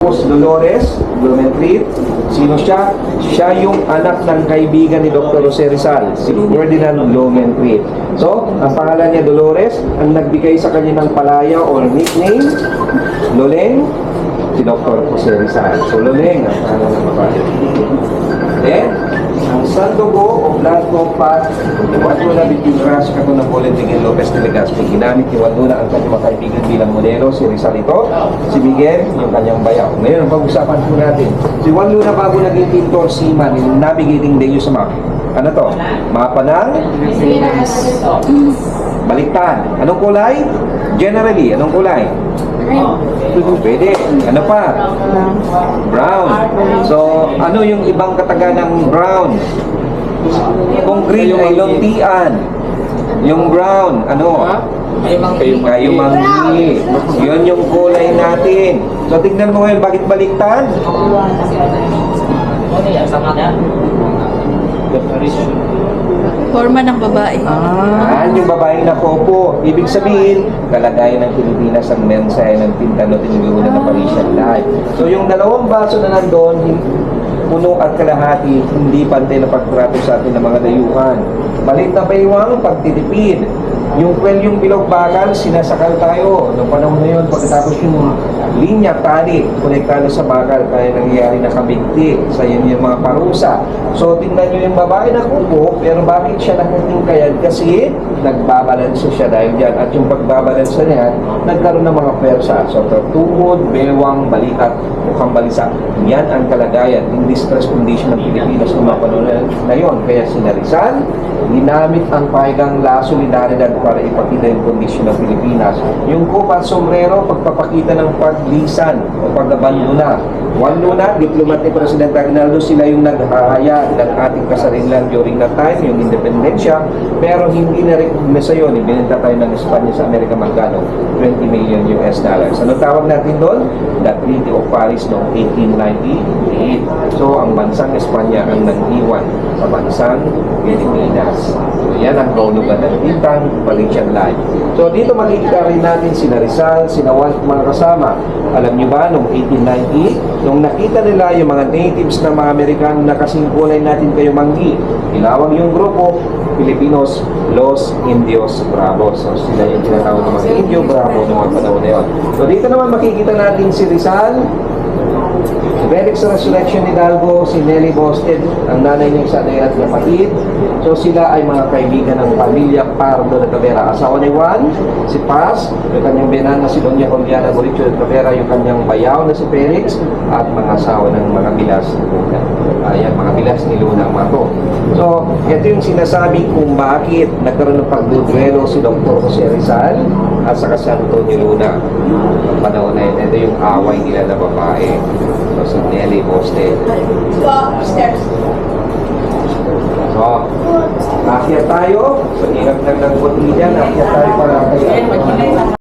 Dolores Blumentritt. Sino siya? Siya yung anak ng kaibigan ni Dr. Jose Rizal, si Ferdinand Blumentritt. So, ang pangalan niya Dolores, ang nagbigay sa kanya ng palaya or nickname, Loleng, si Dr. Jose Rizal. So, Loleng ang pangalan ng babae. Then, ang Sandogo o Blood Compact, Walduna Bitugras, kato ng Bolen Miguel Lopez de Legazpi. Ginamit ni Walduna ang kanyang mga kaibigan bilang modelo, si Rizal ito, si Miguel, yung kanyang bayaw. Ngayon, ang pag-usapan po natin, si Walduna bago naging pintor, seaman, in navigating the use map. Ano to? Mapa ng baliktad. Anong kulay? Generally, anong kulay? Pwede. Ano pa? Brown. So, ano yung ibang kataga ng brown? Kung green ay lontian. Yung brown, ano? Kayumanggi. Yun yung kulay natin. So, tignan mo ngayon, bakit baliktad? Forma ng babae. Yung babaeng nakopo. Ibig sabihin, kalagayan ng Pilipinas ang mensahe ng Pintalo tinulunan ng Parisian Life. So yung dalawang baso na nandun, puno at kalahati, hindi pantay na pagtrato sa atin ng mga dayuhan. Balik na baywang pagtitipid. Yung kwelyong bilog bakal, sinasakal tayo. Noong panahon na yun, pagkatapos yung linya, tali, konektado sa bakal, kaya nangyayari na kabigti sa yung mga parusa. So, tingnan nyo yung babae na kupo, pero bakit siya nakatingkayad? Kasi nagbabalansa siya dahil dyan. At yung pagbabalansa niya, nagkaroon ng mga pwersa. So, tuhod, bewang, balikat, mukhang balisa. Yan ang kalagayan in distress condition ng Pilipinas ng mga panahon na yun. Kaya sinarisan, ginamit ang pahigang La Solidaridad para ipakita yung kondisyon ng Pilipinas. Yung kupa at sombrero, pagpapakita ng paglisan o pag-abandona. Juan Luna, diplomat ni President Aguinaldo, sila yung naghahaya ng ating kasarinlan during that time, yung independensya, pero hindi na-recognize yun. Ibinenta tayo ng Espanya sa Amerika magkano? 20 million US dollars. Ano tawag natin doon? The Treaty of Paris noong 1898. So, ang bansang Espanya ang nag-iwan sa bansang Pilipinas. So, yan ang kaulugan ng Bintang Parisian Life. So, dito makikita rin natin sina Rizal, sina Walt, mga kasama. Alam nyo ba, noong 1890, nung nakita nila yung mga natives na mga Amerikano na kasing kulay natin kayo manggi, ilawag yung grupo, Filipinos, Los Indios Bravos. So, sila yung tinatawag ng mga Indio Bravo noong mga panahon na yun. So, dito naman makikita natin si Rizal, Felix Resurrection Hidalgo, si Nelly Bosted, ang nanay niya sa at kapatid. So sila ay mga kaibigan ng pamilya Pardo de Tavera. Asawa ni Juan, si Paz, yung kanyang biyanan na si Doña Juliana Boricho de Tavera, yung kanyang bayaw na si Felix, at mga asawa ng mga bilas ni Luna. Ayan, mga bilas ni Luna Mato. So, ito yung sinasabi kung bakit nagkaroon ng pagdudwelo si Dr. Jose Rizal at saka si Antonio Luna. Panahon na yun, ito yung away nila na babae. So, si Nelly Bosted. So, akyat tayo. So, hirap ng buti dyan. Akyat tayo para kayo.